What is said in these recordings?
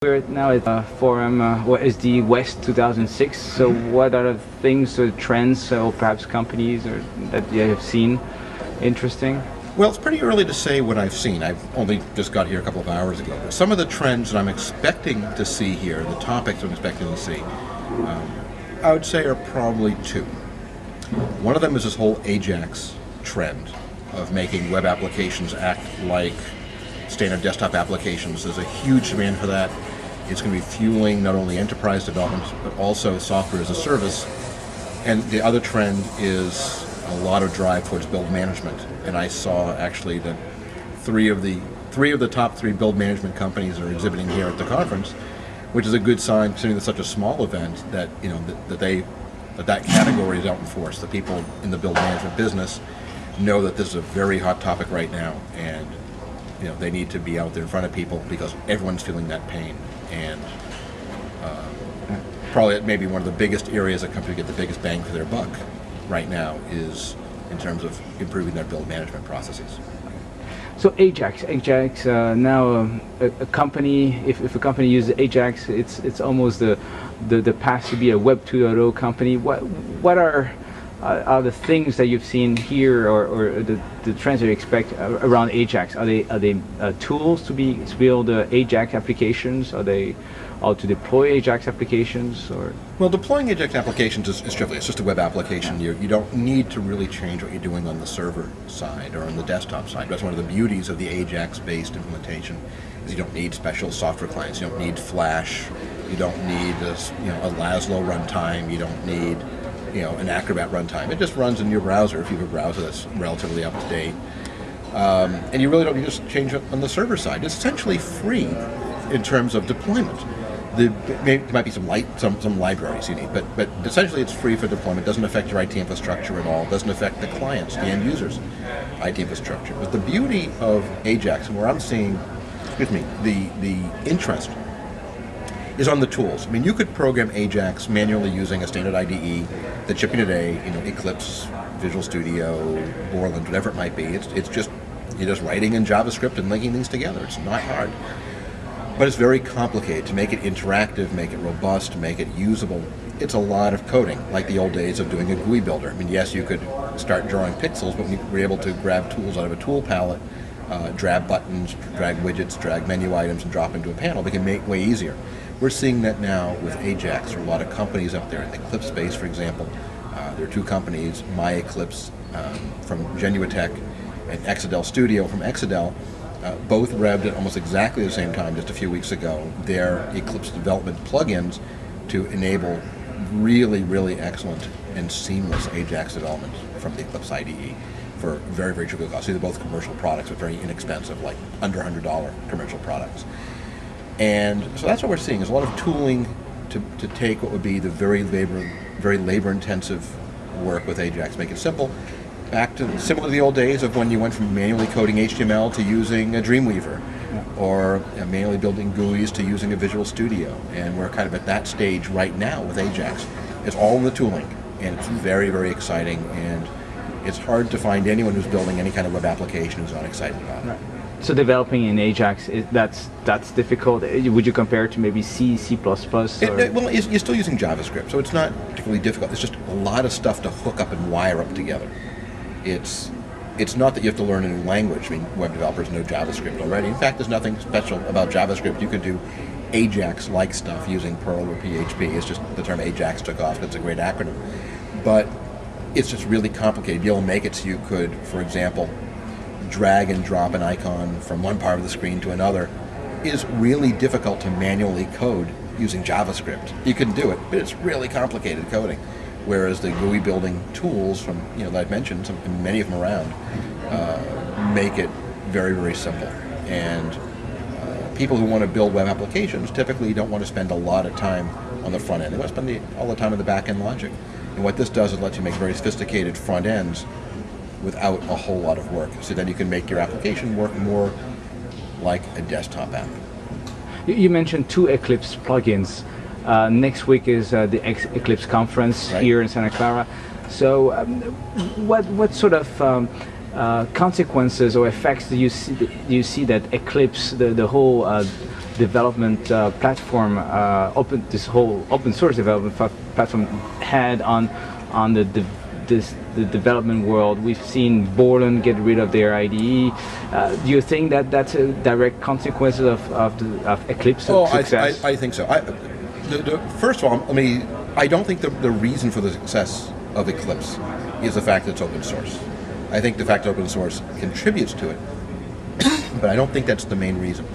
We're now at forum, what is the West 2006, so what are the things or trends or perhaps companies that you have seen interesting? Well, it's pretty early to say what I've seen. I've only just got here a couple of hours ago. But some of the trends that I'm expecting to see here, the topics I'm expecting to see, I would say are probably two. One of them is this whole AJAX trend of making web applications act like standard desktop applications. There's a huge demand for that. It's going to be fueling not only enterprise development, but also software as a service. And the other trend is a lot of drive towards build management. And I saw actually that three of the top three build management companies are exhibiting here at the conference, which is a good sign, considering it's such a small event, that that category is out in force. The people in the build management business know that this is a very hot topic right now, and they need to be out there in front of people because everyone's feeling that pain. And probably maybe one of the biggest areas that companies get the biggest bang for their buck right now is in terms of improving their build management processes. So AJAX now a company, if a company uses AJAX, it's almost the path to be a Web 2.0 company. What are the things that you've seen here, or the trends that you expect around AJAX? Are they tools to build AJAX applications? Are they to deploy AJAX applications? Or well, deploying AJAX applications is trivial. It's just a web application. You don't need to really change what you're doing on the server side or on the desktop side. That's one of the beauties of the AJAX-based implementation. Is you don't need special software clients. You don't need Flash. You don't need a Laszlo runtime. You don't need an Acrobat runtime. It just runs in your browser if you have a browser that's relatively up to date. And you really don't need to change it on the server side. It's essentially free in terms of deployment. There might be some libraries you need, but essentially it's free for deployment. It doesn't affect your IT infrastructure at all. It doesn't affect the clients, the end users' IT infrastructure. But the beauty of AJAX, and where I'm seeing, the interest is on the tools. I mean, you could program AJAX manually using a standard IDE that's shipping today, Eclipse, Visual Studio, Borland, whatever it might be. It's just, you're just writing in JavaScript and linking things together. It's not hard. But it's very complicated. To make it interactive, make it robust, make it usable, it's a lot of coding, like the old days of doing a GUI builder. I mean, yes, you could start drawing pixels, but we were able to grab tools out of a tool palette, drag buttons, drag widgets, drag menu items, and drop into a panel. They can make it way easier. We're seeing that now with AJAX. There are a lot of companies up there in the Eclipse space, for example. There are two companies, MyEclipse from Genuitech and Exadel Studio from Exadel. Both revved at almost exactly the same time just a few weeks ago their Eclipse development plugins to enable really, really excellent and seamless AJAX development from the Eclipse IDE for very, very trivial cost. These are both commercial products, but very inexpensive, like under $100 commercial products. And so that's what we're seeing, is a lot of tooling to take what would be the very labor-intensive work with AJAX, make it simple. Back to similar to the old days of when you went from manually coding HTML to using a Dreamweaver, or manually building GUIs to using a Visual Studio. And we're kind of at that stage right now with AJAX. It's all in the tooling, and it's very, very exciting, and it's hard to find anyone who's building any kind of web application who's not excited about it. Right. So developing in AJAX, that's difficult. Would you compare it to maybe C, C++? Well, you're still using JavaScript, so it's not particularly difficult. It's just a lot of stuff to hook up and wire up together. It's not that you have to learn a new language. I mean, web developers know JavaScript already. In fact, there's nothing special about JavaScript. You could do AJAX-like stuff using Perl or PHP. It's just the term AJAX took off. It's a great acronym. But it's just really complicated. Be able to make it so you could, for example, drag and drop an icon from one part of the screen to another is really difficult to manually code using JavaScript. You can do it, but it's really complicated coding. Whereas the GUI building tools from that I've mentioned, many of them around, make it very, very simple. And people who want to build web applications typically don't want to spend a lot of time on the front end. They want to spend all the time on the back end logic. And what this does is let you make very sophisticated front ends without a whole lot of work. So then you can make your application work more like a desktop app. You mentioned two Eclipse plugins. Next week is the Eclipse conference here in Santa Clara. So what sort of consequences or effects do you see that Eclipse, the whole development platform, this whole open source development platform had on the development world? We've seen Borland get rid of their IDE. Do you think that that's a direct consequence of Eclipse success? I think so. First of all, I don't think the reason for the success of Eclipse is the fact that it's open source. I think the fact that open source contributes to it, but I don't think that's the main reason.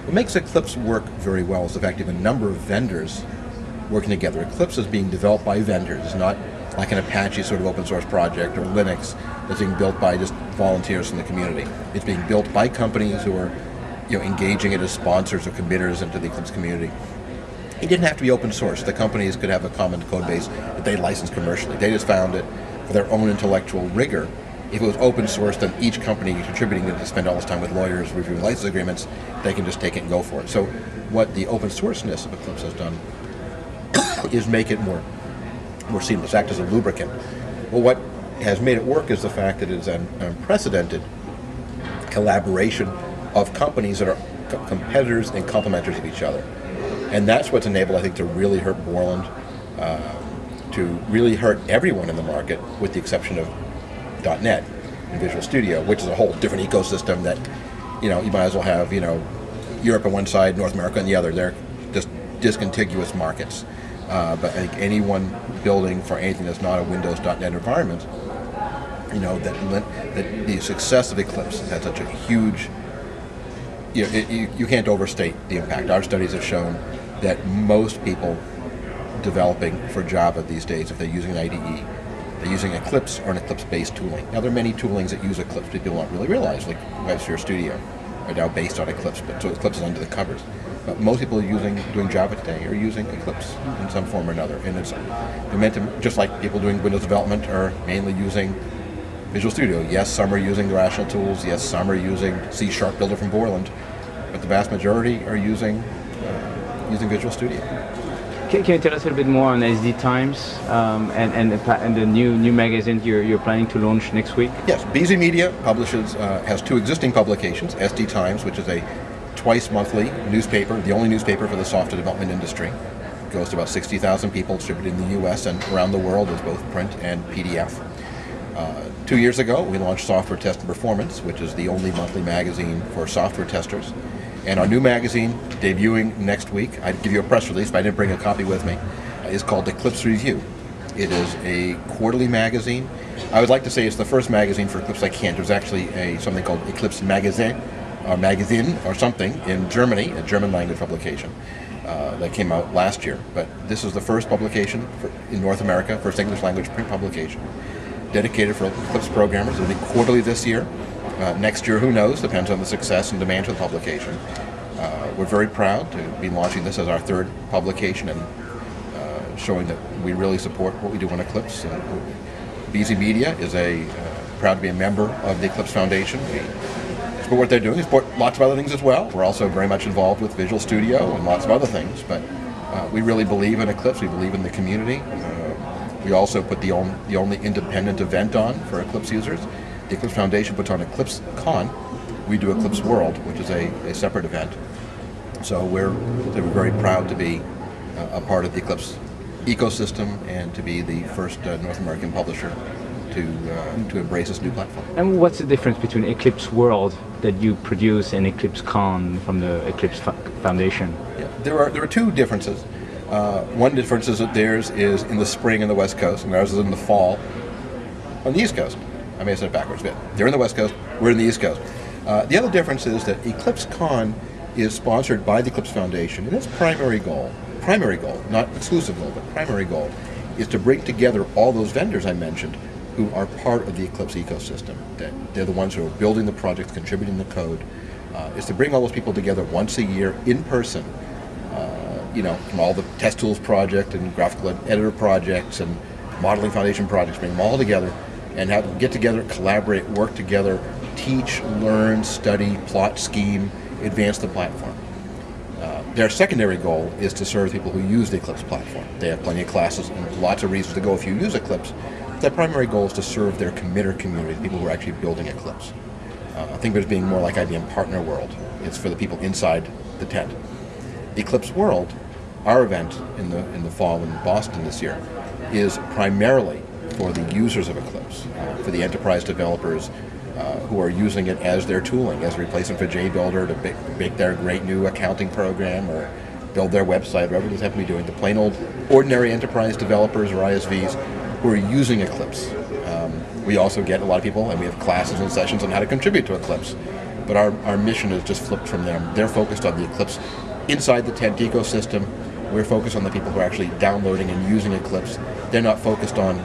What makes Eclipse work very well is the fact you have a number of vendors working together. Eclipse is being developed by vendors. It's not like an Apache sort of open source project or Linux that's being built by just volunteers in the community. It's being built by companies who are engaging it as sponsors or committers into the Eclipse community. It didn't have to be open source. The companies could have a common code base that they license commercially. They just found it for their own intellectual rigor. If it was open source, then each company contributing didn't spend all this time with lawyers reviewing license agreements. They can just take it and go for it. So what the open sourceness of Eclipse has done is make it more seamless, act as a lubricant. Well, what has made it work is the fact that it is an unprecedented collaboration of companies that are competitors and complementers of each other. And that's what's enabled, I think, to really hurt Borland, to really hurt everyone in the market, with the exception of .NET and Visual Studio, which is a whole different ecosystem that, you might as well have, Europe on one side, North America on the other. They're just discontiguous markets. But I think anyone building for anything that's not a Windows.NET environment, that the success of Eclipse had such a huge, you can't overstate the impact. Our studies have shown that most people developing for Java these days, if they're using an IDE, they're using Eclipse or an Eclipse-based tooling. Now, there are many toolings that use Eclipse people don't really realize, like WebSphere Studio are now based on Eclipse, but so Eclipse is under the covers. But most people doing Java today are using Eclipse in some form or another, and they're meant to, just like people doing Windows development are mainly using Visual Studio. Yes, some are using the Rational tools. Yes, some are using C# Builder from Borland, but the vast majority are using Visual Studio. Can you tell us a little bit more on SD Times and the new magazine you're planning to launch next week? Yes, BZ Media has two existing publications, SD Times, which is a twice monthly newspaper, the only newspaper for the software development industry. It goes to about 60,000 people distributed in the US and around the world as both print and PDF. 2 years ago, we launched Software Test and Performance, which is the only monthly magazine for software testers. And our new magazine, debuting next week, I'd give you a press release, but I didn't bring a copy with me, is called Eclipse Review. It is a quarterly magazine. I would like to say it's the first magazine for Eclipse I can't. There's actually something called Eclipse Magazine or something in Germany, a German language publication that came out last year. But this is the first publication in North America, first English language print publication, dedicated for Eclipse programmers. It'll be quarterly this year. Next year, who knows, depends on the success and demand for the publication. We're very proud to be launching this as our third publication and showing that we really support what we do on Eclipse. BZ Media is proud to be a member of the Eclipse Foundation. We support what they're doing. We support lots of other things as well. We're also very much involved with Visual Studio and lots of other things, but we really believe in Eclipse. We believe in the community. We also put the only independent event on for Eclipse users. The Eclipse Foundation puts on Eclipse Con. We do Eclipse World, which is a separate event. So we're very proud to be a part of the Eclipse ecosystem and to be the first North American publisher to embrace this new platform. And what's the difference between Eclipse World that you produce and Eclipse Con from the Eclipse Foundation? Yeah, there are two differences. One difference is that theirs is in the spring on the West Coast, and ours is in the fall on the East Coast. I may have said it backwards, but they're in the West Coast, we're in the East Coast. The other difference is that Eclipse Con is sponsored by the Eclipse Foundation, and its primary goal, not exclusive goal, but primary goal, is to bring together all those vendors I mentioned who are part of the Eclipse ecosystem. They're the ones who are building the project, contributing the code. Is to bring all those people together once a year in person, from all the Test Tools project and graphical editor projects and modeling foundation projects, bring them all together and have them get together, collaborate, work together, teach, learn, study, plot, scheme, advance the platform. Their secondary goal is to serve people who use the Eclipse platform. They have plenty of classes and lots of reasons to go if you use Eclipse, their primary goal is to serve their committer community, the people who are actually building Eclipse. Think of it as being more like IBM Partner World. It's for the people inside the tent. Eclipse World, our event in the fall in Boston this year, is primarily for the users of Eclipse, for the enterprise developers who are using it as their tooling, as a replacement for JBuilder to make their great new accounting program or build their website, whatever they happen to be doing. The plain old ordinary enterprise developers or ISVs who are using Eclipse. We also get a lot of people, and we have classes and sessions on how to contribute to Eclipse. But our mission is just flipped from them. They're focused on the Eclipse inside the tent ecosystem. We're focused on the people who are actually downloading and using Eclipse. They're not focused on,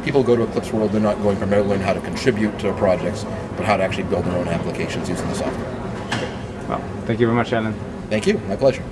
people go to Eclipse World, they're not going primarily to learn how to contribute to projects, but how to actually build their own applications using the software. Well, thank you very much, Alan. Thank you, my pleasure.